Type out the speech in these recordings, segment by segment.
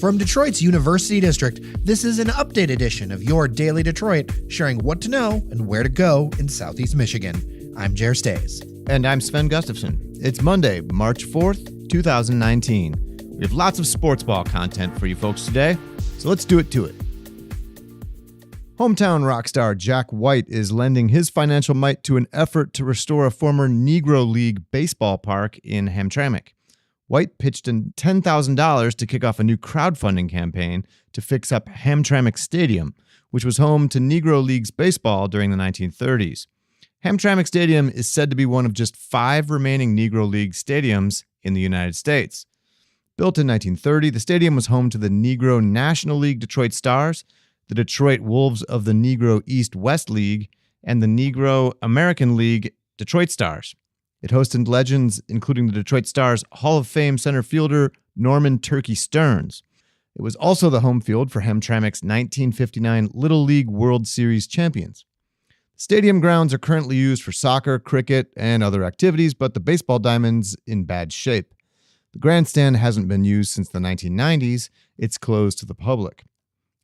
From Detroit's University District, this is an update edition of your Daily Detroit, sharing what to know and where to go in Southeast Michigan. I'm Jer Stays. And I'm Sven Gustafson. It's Monday, March 4th, 2019. We have lots of sports ball content for you folks today, so let's do it to it. Hometown rock star Jack White is lending his financial might to an effort to restore a former Negro League baseball park in Hamtramck. White pitched in $10,000 to kick off a new crowdfunding campaign to fix up Hamtramck Stadium, which was home to Negro Leagues baseball during the 1930s. Hamtramck Stadium is said to be one of just 5 remaining Negro League stadiums in the United States. Built in 1930, the stadium was home to the Negro National League Detroit Stars, the Detroit Wolves of the Negro East-West League, and the Negro American League Detroit Stars. It hosted legends including the Detroit Stars Hall of Fame center fielder Norman Turkey Stearns. It was also the home field for Hamtramck's 1959 Little League World Series champions. Stadium grounds are currently used for soccer, cricket, and other activities, but the baseball diamond's in bad shape. The grandstand hasn't been used since the 1990s. It's closed to the public.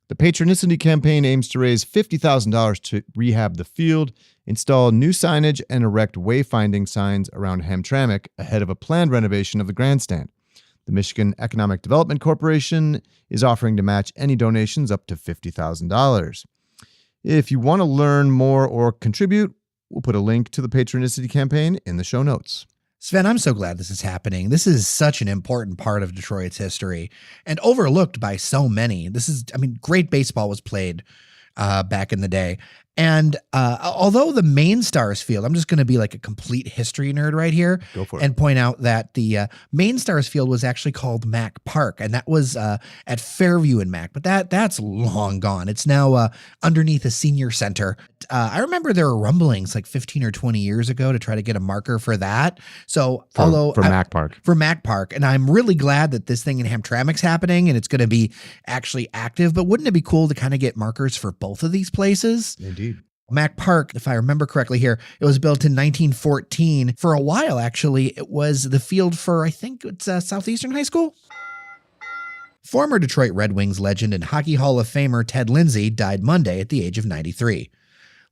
The Patronicity campaign aims to raise $50,000 to rehab the field, install new signage, and erect wayfinding signs around Hamtramck ahead of a planned renovation of the grandstand. The Michigan Economic Development Corporation is offering to match any donations up to $50,000. If you want to learn more or contribute, we'll put a link to the Patronicity campaign in the show notes. Sven, I'm so glad this is happening. This is such an important part of Detroit's history and overlooked by so many. Great baseball was played back in the day. And although the main Stars field, I'm just going to be like a complete history nerd right here. Go for it. And point out that the main Stars field was actually called Mack Park, and that was at Fairview in Mack, but that's long gone. It's now underneath a senior center. I remember there were rumblings like 15 or 20 years ago to try to get a marker for that. So for Mack Park. For Mack Park. And I'm really glad that this thing in Hamtramck's happening and it's going to be actually active, but wouldn't it be cool to kind of get markers for both of these places? Indeed. Mack Park, if I remember correctly here, it was built in 1914. For a while, actually, it was the field for, I think it's Southeastern High School. Former Detroit Red Wings legend and Hockey Hall of Famer Ted Lindsay died Monday at the age of 93.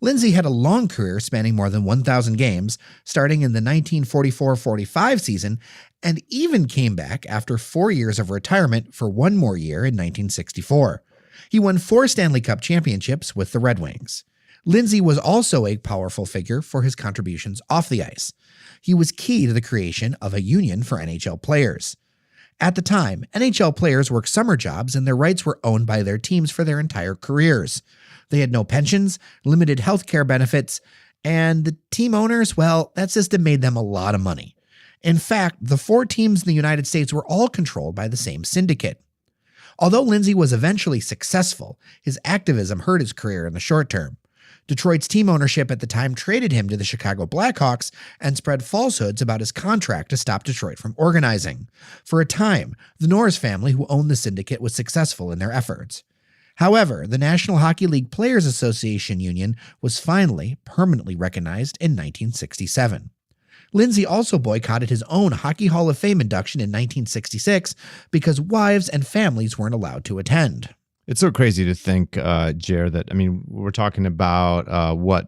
Lindsay had a long career spanning more than 1,000 games, starting in the 1944-45 season, and even came back after 4 years of retirement for one more year in 1964. He won 4 Stanley Cup championships with the Red Wings. Lindsay was also a powerful figure for his contributions off the ice. He was key to the creation of a union for NHL players. At the time, NHL players worked summer jobs and their rights were owned by their teams for their entire careers. They had no pensions, limited health care benefits, and the team owners, well, that system made them a lot of money. In fact, the 4 teams in the United States were all controlled by the same syndicate. Although Lindsay was eventually successful, his activism hurt his career in the short term. Detroit's team ownership at the time traded him to the Chicago Blackhawks and spread falsehoods about his contract to stop Detroit from organizing. For a time, the Norris family, who owned the syndicate, was successful in their efforts. However, the National Hockey League Players Association union was finally permanently recognized in 1967. Lindsay also boycotted his own Hockey Hall of Fame induction in 1966 because wives and families weren't allowed to attend. It's so crazy to think, Jer, that, we're talking about,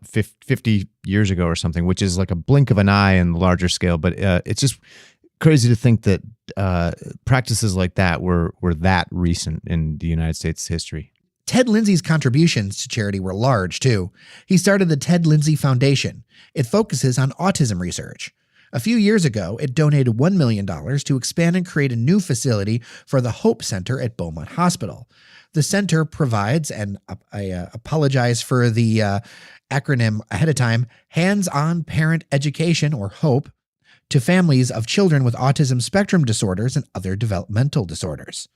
50 years ago or something, which is like a blink of an eye in the larger scale. But it's just crazy to think that practices like that were that recent in the United States history. Ted Lindsay's contributions to charity were large, too. He started the Ted Lindsay Foundation. It focuses on autism research. A few years ago, it donated $1 million to expand and create a new facility for the Hope Center at Beaumont Hospital. The center provides, and I apologize for the acronym ahead of time, hands-on parent education, or HOPE, to families of children with autism spectrum disorders and other developmental disorders.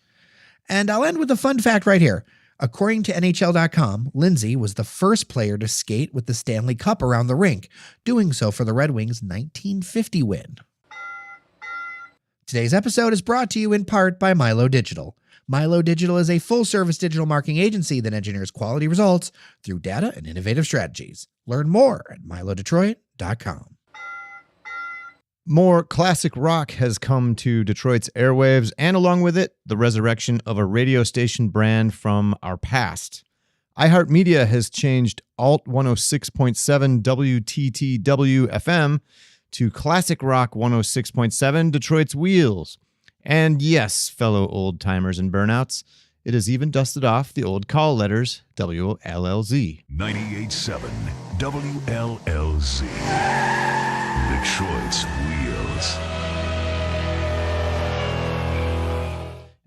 And I'll end with a fun fact right here. According to NHL.com, Lindsay was the first player to skate with the Stanley Cup around the rink, doing so for the Red Wings' 1950 win. Today's episode is brought to you in part by Milo Digital. Milo Digital is a full-service digital marketing agency that engineers quality results through data and innovative strategies. Learn more at milodetroit.com. More classic rock has come to Detroit's airwaves, and along with it, the resurrection of a radio station brand from our past. iHeartMedia has changed Alt 106.7 WTTW FM to Classic Rock 106.7 Detroit's Wheels. And yes, fellow old-timers and burnouts, it has even dusted off the old call letters WLLZ. 98.7 WLLZ. Detroit's Wheels.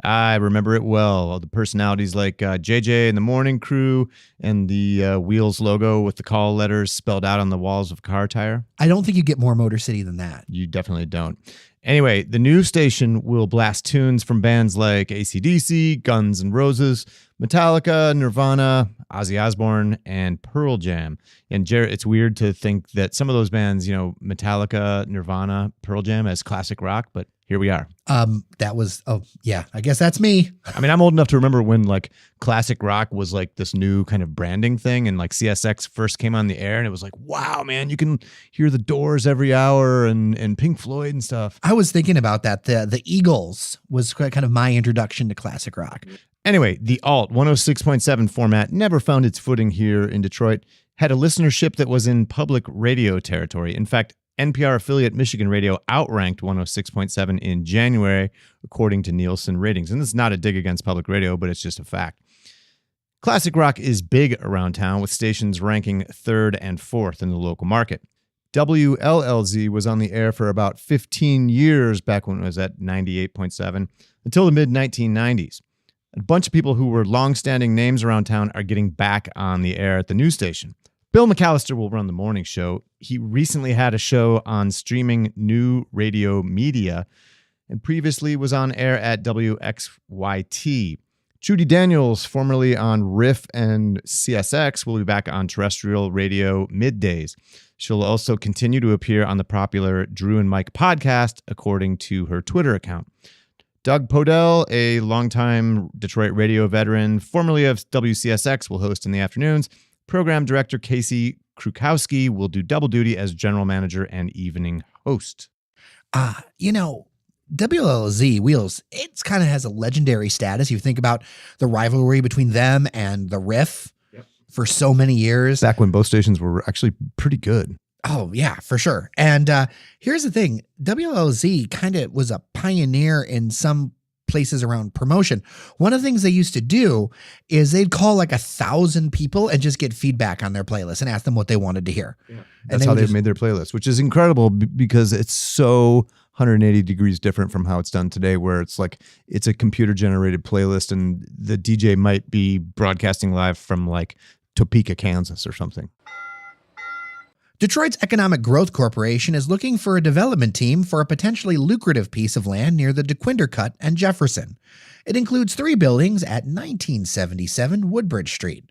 I remember it well. All the personalities like JJ and the Morning Crew and the Wheels logo with the call letters spelled out on the walls of a car tire. I don't think you get more Motor City than that. You definitely don't. Anyway, the new station will blast tunes from bands like AC/DC, Guns N' Roses, Metallica, Nirvana, Ozzy Osbourne, and Pearl Jam. And Jared, it's weird to think that some of those bands, Metallica, Nirvana, Pearl Jam as classic rock, but here we are. I guess that's me. I mean, I'm old enough to remember when like classic rock was like this new kind of branding thing, and like CSX first came on the air, and it was like, wow, man, you can hear the Doors every hour and Pink Floyd and stuff. I was thinking about that. The Eagles was kind of my introduction to classic rock. Anyway, the Alt 106.7 format never found its footing here in Detroit, had a listenership that was in public radio territory. In fact, NPR affiliate Michigan Radio outranked 106.7 in January, according to Nielsen ratings. And this is not a dig against public radio, but it's just a fact. Classic rock is big around town, with stations ranking 3rd and 4th in the local market. WLLZ was on the air for about 15 years back when it was at 98.7 until the mid-1990s. A bunch of people who were long-standing names around town are getting back on the air at the news station. Bill McAllister will run the morning show. He recently had a show on streaming new radio media and previously was on air at WXYT. Judy Daniels, formerly on Riff and CSX, will be back on terrestrial radio middays. She'll also continue to appear on the popular Drew and Mike podcast, according to her Twitter account. Doug Podell, a longtime Detroit radio veteran, formerly of WCSX, will host in the afternoons. Program director Casey Krukowski will do double duty as general manager and evening host. WLLZ Wheels, it kind of has a legendary status. You think about the rivalry between them and the Riff for so many years. Back when both stations were actually pretty good. Oh, yeah, for sure. And here's the thing. WLLZ kind of was a pioneer in some places around promotion. One of the things they used to do is they'd call like 1,000 people and just get feedback on their playlist and ask them what they wanted to hear. Yeah. That's how they've made their playlist, which is incredible because it's so 180 degrees different from how it's done today, where it's like it's a computer generated playlist and the DJ might be broadcasting live from like Topeka, Kansas or something. Detroit's Economic Growth Corporation is looking for a development team for a potentially lucrative piece of land near the DeQuinder Cut and Jefferson. It includes 3 buildings at 1977 Woodbridge Street.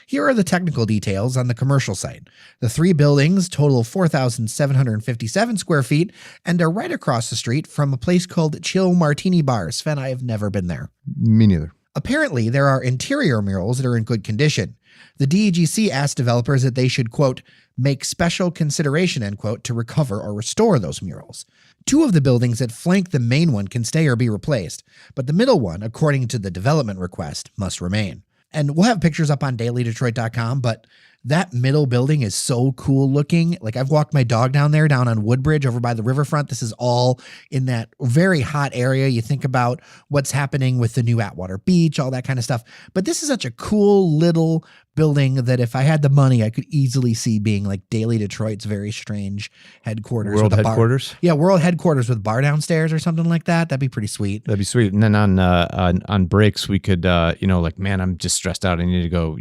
Here are the technical details on the commercial site. The 3 buildings total 4,757 square feet and are right across the street from a place called Chill Martini Bar. Sven, I have never been there. Me neither. Apparently, there are interior murals that are in good condition. The DEGC asked developers that they should, quote, make special consideration, end quote, to recover or restore those murals. 2 of the buildings that flank the main one can stay or be replaced, but the middle one, according to the development request, must remain. And we'll have pictures up on dailydetroit.com, but that middle building is so cool looking. Like, I've walked my dog down there, down on Woodbridge over by the riverfront. This is all in that very hot area. You think about what's happening with the new Atwater Beach, all that kind of stuff. But this is such a cool little building that if I had the money, I could easily see being like Daily Detroit's very strange headquarters. World headquarters? Yeah, world headquarters with bar downstairs or something like that. That'd be pretty sweet. That'd be sweet. And then on breaks, we could, like, man, I'm just stressed out. I need to go,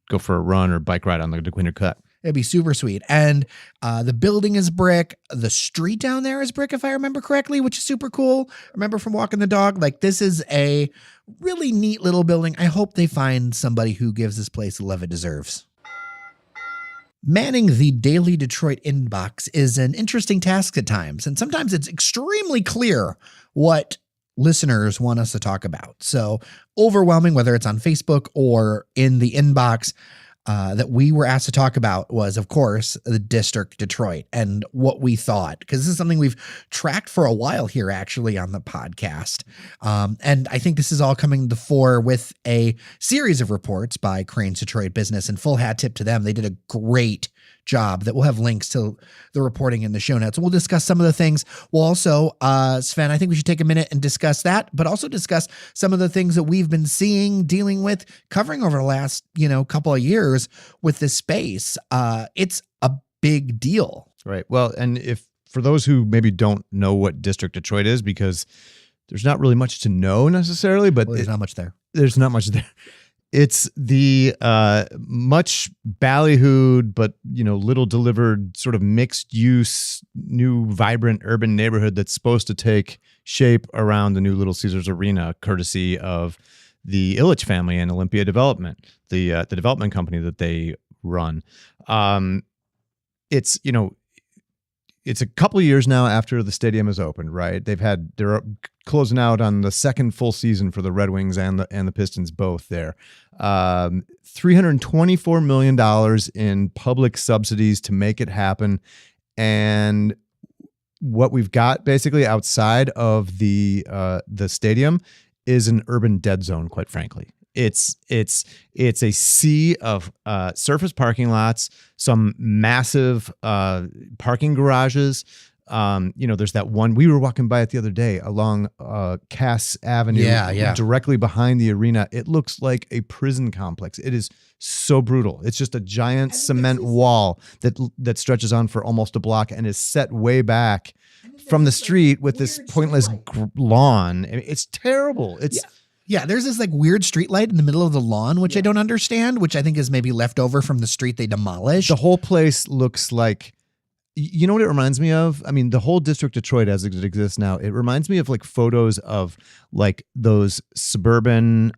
go for a run or bike ride on the DeQuinder Cut. It'd be super sweet. And the building is brick. The street down there is brick, if I remember correctly, which is super cool. Remember from walking the dog? Like, this is a really neat little building. I hope they find somebody who gives this place the love it deserves. Manning the Daily Detroit inbox is an interesting task at times, and sometimes it's extremely clear what listeners want us to talk about. So overwhelming, whether it's on Facebook or in the inbox. that we were asked to talk about was, of course, the District Detroit and what we thought, because this is something we've tracked for a while here, actually, on the podcast. And I think this is all coming to the fore with a series of reports by Crain's Detroit Business, and full hat tip to them. They did a great job that we'll have links to the reporting in the show notes. We'll discuss some of the things. We'll also, Sven, I think we should take a minute and discuss that, but also discuss some of the things that we've been seeing, dealing with, covering over the last, couple of years with this space. It's a big deal. Right. Well, and if for those who maybe don't know what District Detroit is, because there's not really much to know necessarily, but There's not much there. There's not much there. It's the much ballyhooed, but little delivered sort of mixed use, new vibrant urban neighborhood that's supposed to take shape around the new Little Caesars Arena, courtesy of the Ilitch family and Olympia Development, the development company that they run. It's it's a couple of years now after the stadium is opened, right? They're closing out on the second full season for the Red Wings and the Pistons both there. $324 million in public subsidies to make it happen. And what we've got basically outside of the stadium is an urban dead zone, quite frankly. It's a sea of surface parking lots, some massive parking garages. There's that one we were walking by it the other day along Cass Avenue, directly behind the arena. It looks like a prison complex. It is so brutal. It's just a giant cement wall that stretches on for almost a block and is set way back from the street with this pointless lawn. I mean, it's terrible. Yeah, there's this weird street light in the middle of the lawn, which I don't understand, which I think is maybe left over from the street they demolished. The whole place looks like, you know what it reminds me of? I mean, the whole District Detroit as it exists now, it reminds me of photos of those suburban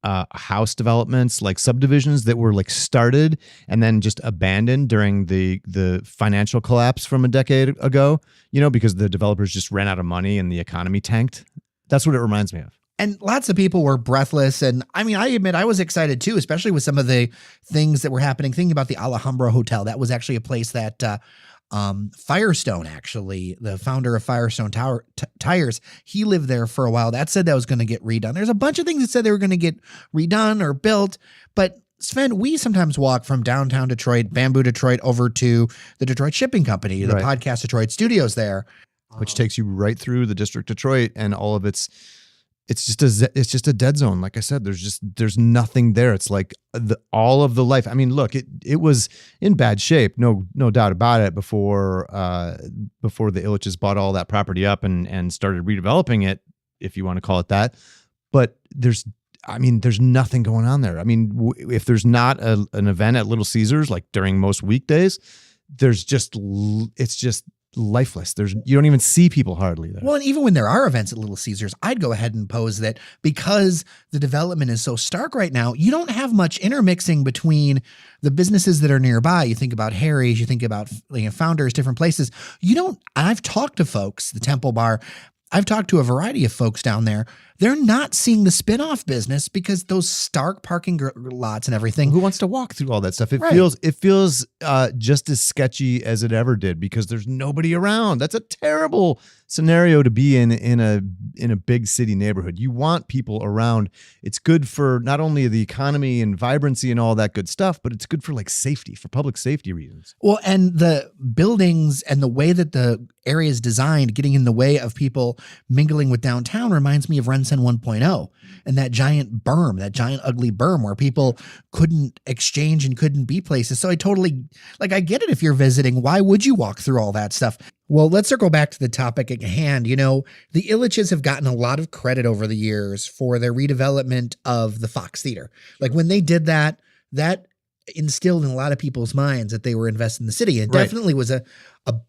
house developments, subdivisions that were started and then just abandoned during the financial collapse from a decade ago, because the developers just ran out of money and the economy tanked. That's what it reminds me of. And lots of people were breathless. And I mean, I admit I was excited too, especially with some of the things that were happening. Thinking about the Alhambra Hotel, that was actually a place that Firestone, actually, the founder of Firestone Tires, he lived there for a while. That said that was going to get redone. There's a bunch of things that said they were going to get redone or built. But Sven, we sometimes walk from downtown Detroit, Bamboo Detroit, over to the Detroit Shipping Company, the Podcast Detroit studios there. Which takes you right through the District Detroit and all of its... It's just a dead zone. Like I said, there's nothing there. It's all of the life. I mean, look, it was in bad shape, no doubt about it, before the Ilitches bought all that property up and started redeveloping it, if you want to call it that. But there's nothing going on there. I mean, if there's not an event at Little Caesars during most weekdays, it's just lifeless. You don't even see people hardly there. Well, and even when there are events at Little Caesars, I'd go ahead and pose that because the development is so stark right now, you don't have much intermixing between the businesses that are nearby. You think about Harry's, you think about Founders, different places. I've talked to folks, the Temple Bar, I've talked to a variety of folks down there. They're not seeing the spinoff business because those stark parking lots and everything. Who wants to walk through all that stuff? It feels just as sketchy as it ever did because there's nobody around. That's a terrible scenario to be in a big city neighborhood. You want people around. It's good for not only the economy and vibrancy and all that good stuff, but it's good for safety, for public safety reasons. Well, and the buildings and the way that the area is designed, getting in the way of people mingling with downtown, reminds me of Rensen 1.0 and that giant berm, that giant ugly berm where people couldn't exchange and couldn't be places. So I totally, I get it if you're visiting. Why would you walk through all that stuff? Well, let's circle back to the topic at hand. The Ilitches have gotten a lot of credit over the years for their redevelopment of the Fox Theater. When they did that instilled in a lot of people's minds that they were invested in the city. It definitely was a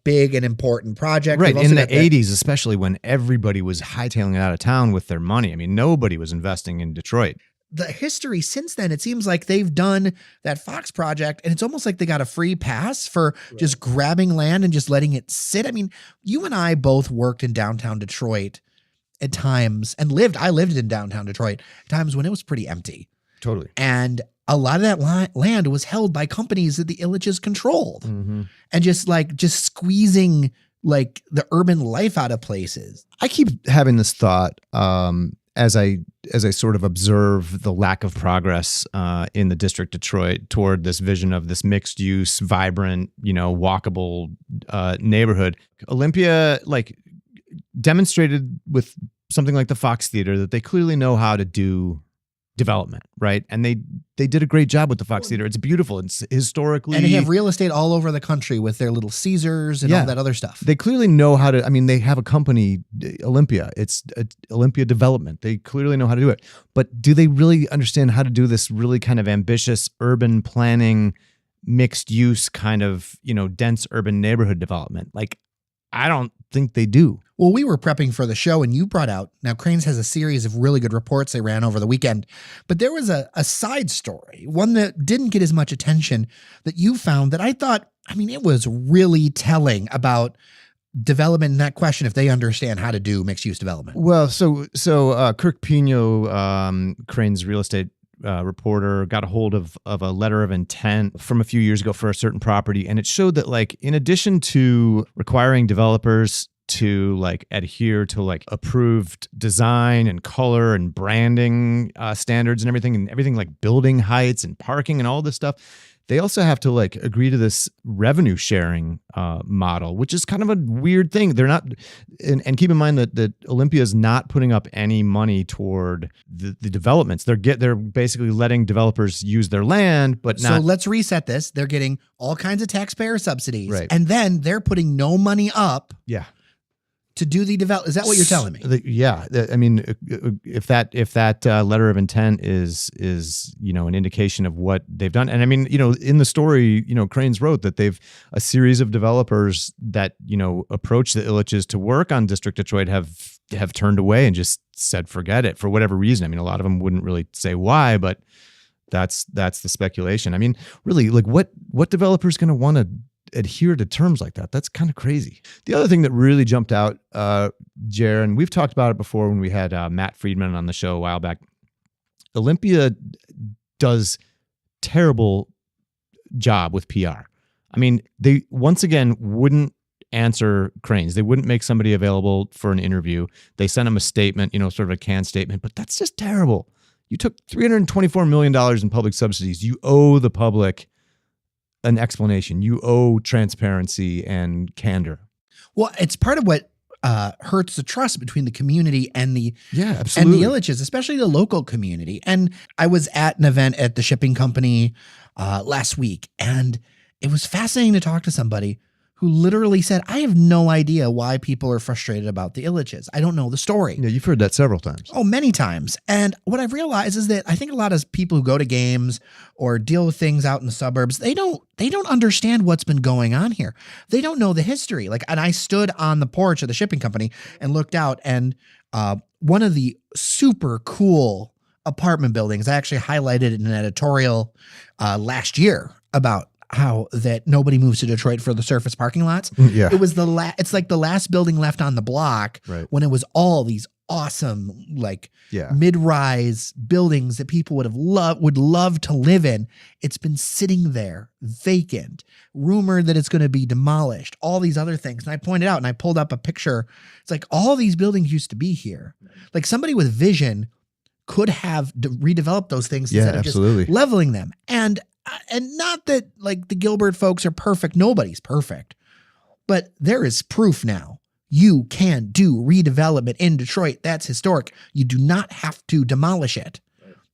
big and important project. Right. In the 80s, especially when everybody was hightailing it out of town with their money. I mean, nobody was investing in Detroit. The history since then, it seems like they've done that Fox project and it's almost like they got a free pass for just grabbing land and just letting it sit. I mean, you and I both worked in downtown Detroit at times and I lived in downtown Detroit at times when it was pretty empty. Totally. And a lot of that land was held by companies that the Ilitches controlled, and just squeezing like the urban life out of places. I keep having this thought as I sort of observe the lack of progress in the district Detroit toward this vision of this mixed use, vibrant, walkable neighborhood. Olympia demonstrated with something like the Fox Theater that they clearly know how to do development, right? And they did a great job with the Fox Theater. It's beautiful. It's historically, and they have real estate all over the country with their little Caesars and all that other stuff. They clearly know how to. I mean, they have a company, Olympia. It's Olympia Development. They clearly know how to do it. But do they really understand how to do this really kind of ambitious urban planning, mixed use kind of dense urban neighborhood development? Like, I don't think they do. Well, we were prepping for the show and you brought out, now Crain's has a series of really good reports they ran over the weekend, but there was a side story, one that didn't get as much attention that you found that I thought, it was really telling about development in that question if they understand how to do mixed use development. Well, so Kirk Pino, Crain's real estate reporter, got a hold of a letter of intent from a few years ago for a certain property. And it showed that in addition to requiring developers to adhere to approved design and color and branding standards and everything like building heights and parking and all this stuff, they also have to agree to this revenue sharing model, which is kind of a weird thing. They're not, and keep in mind that Olympia is not putting up any money toward the developments. They're basically letting developers use their land, but not. So let's reset this. They're getting all kinds of taxpayer subsidies, right, and then they're putting no money up. Yeah. To do the develop, is that what you're telling me? If that letter of intent is an indication of what they've done, and in the story, Crain's wrote that they've a series of developers that approach the Ilitches to work on District Detroit have turned away and just said forget it for whatever reason. A lot of them wouldn't really say why, but that's the speculation. Really, what developer's going to want to adhere to terms like that? That's kind of crazy. The other thing that really jumped out, Jer, and we've talked about it before when we had Matt Friedman on the show a while back, Olympia does terrible job with PR. They once again wouldn't answer Crain's. They wouldn't make somebody available for an interview. They sent them a statement, sort of a canned statement, but that's just terrible. You took $324 million in public subsidies. You owe the public an explanation. You owe transparency and candor. Well, it's part of what hurts the trust between the community and the Ilitches, especially the local community. And I was at an event at the shipping company last week, and it was fascinating to talk to somebody who literally said, I have no idea why people are frustrated about the Ilitches. I don't know the story. Yeah, you've heard that several times. Oh, many times. And what I've realized is that I think a lot of people who go to games or deal with things out in the suburbs, they don't understand what's been going on here. They don't know the history. And I stood on the porch of the shipping company and looked out, and one of the super cool apartment buildings, I actually highlighted in an editorial last year about how that nobody moves to Detroit for the surface parking lots. Yeah. It was it's like the last building left on the block, right, when it was all these awesome, mid-rise buildings that people would love to live in. It's been sitting there vacant, rumored that it's going to be demolished, all these other things. And I pointed out and I pulled up a picture. It's like all these buildings used to be here. Like somebody with vision could have redeveloped those things instead of just leveling them. And not that the Gilbert folks are perfect. Nobody's perfect. But there is proof now. You can do redevelopment in Detroit. That's historic. You do not have to demolish it.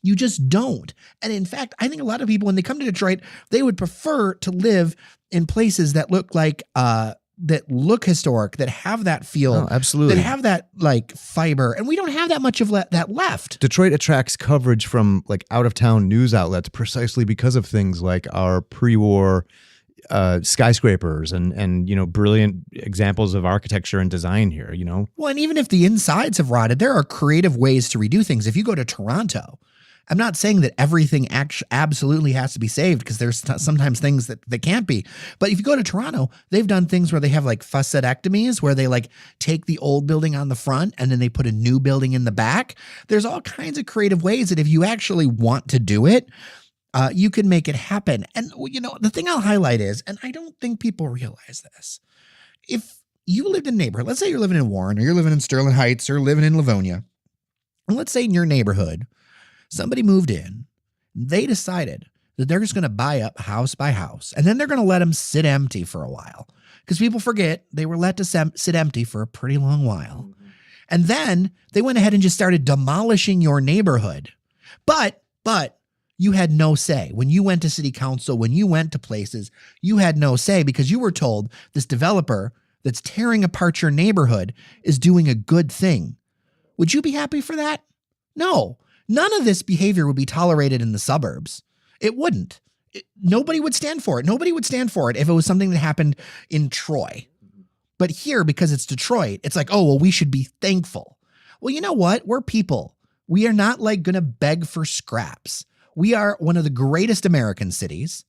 You just don't. And in fact, I think a lot of people, when they come to Detroit, they would prefer to live in places that look that look historic, that have that feel, absolutely, that have that fiber, and we don't have that much of that left. Detroit attracts coverage from out of town news outlets precisely because of things like our pre-war skyscrapers and brilliant examples of architecture and design here. Well, and even if the insides have rotted, there are creative ways to redo things. If you go to Toronto, I'm not saying that everything absolutely has to be saved, because there's sometimes things that can't be. But if you go to Toronto, they've done things where they have facetectomies, where they take the old building on the front and then they put a new building in the back. There's all kinds of creative ways that if you actually want to do it, you can make it happen. And, the thing I'll highlight is, and I don't think people realize this, if you lived in a neighborhood, let's say you're living in Warren, or you're living in Sterling Heights, or living in Livonia, and let's say in your neighborhood, somebody moved in, they decided that they're just going to buy up house by house, and then they're going to let them sit empty for a while, because people forget they were let to sit empty for a pretty long while. And then they went ahead and just started demolishing your neighborhood. But you had no say. When you went to city council, when you went to places, you had no say, because you were told this developer that's tearing apart your neighborhood is doing a good thing. Would you be happy for that? No. None of this behavior would be tolerated in the suburbs. It wouldn't. Nobody would stand for it. Nobody would stand for it if it was something that happened in Troy. But here, because it's Detroit, it's like, oh, well, we should be thankful. Well, you know what? We're people. We are not like going to beg for scraps. We are one of the greatest American cities,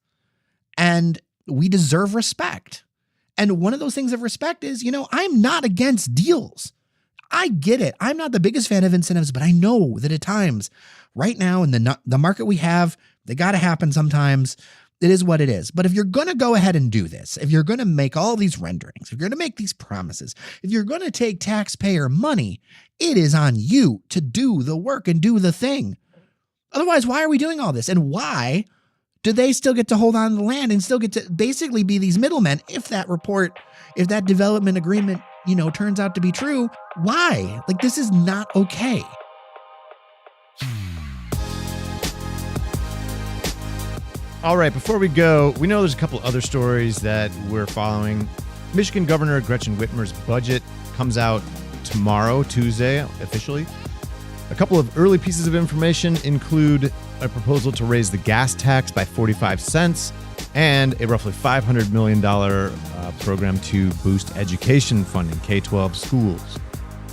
and we deserve respect. And one of those things of respect is, I'm not against deals. I get it. I'm not the biggest fan of incentives, but I know that at times, right now in the market we have, they got to happen sometimes. It is what it is. But if you're going to go ahead and do this, if you're going to make all these renderings, if you're going to make these promises, if you're going to take taxpayer money, it is on you to do the work and do the thing. Otherwise, why are we doing all this? And why do they still get to hold on to the land and still get to basically be these middlemen if that development agreement, turns out to be true? Why? Like, this is not okay. All right, before we go, we know there's a couple other stories that we're following. Michigan Governor Gretchen Whitmer's budget comes out tomorrow, Tuesday, officially. A couple of early pieces of information include a proposal to raise the gas tax by 45 cents and a roughly $500 million program to boost education funding, K-12 schools.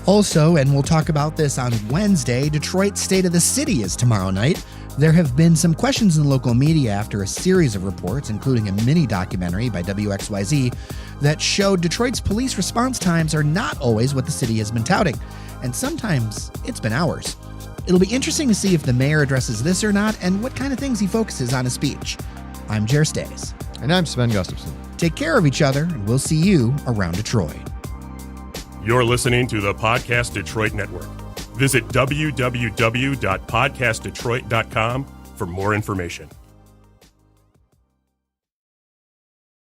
Also, and we'll talk about this on Wednesday, Detroit's State of the City is tomorrow night. There have been some questions in local media after a series of reports, including a mini documentary by WXYZ, that showed Detroit's police response times are not always what the city has been touting, and sometimes it's been hours. It'll be interesting to see if the mayor addresses this or not, and what kind of things he focuses on his speech. I'm Jer Stays. And I'm Sven Gustafson. Take care of each other, and we'll see you around Detroit. You're listening to the Podcast Detroit Network. Visit www.podcastdetroit.com for more information.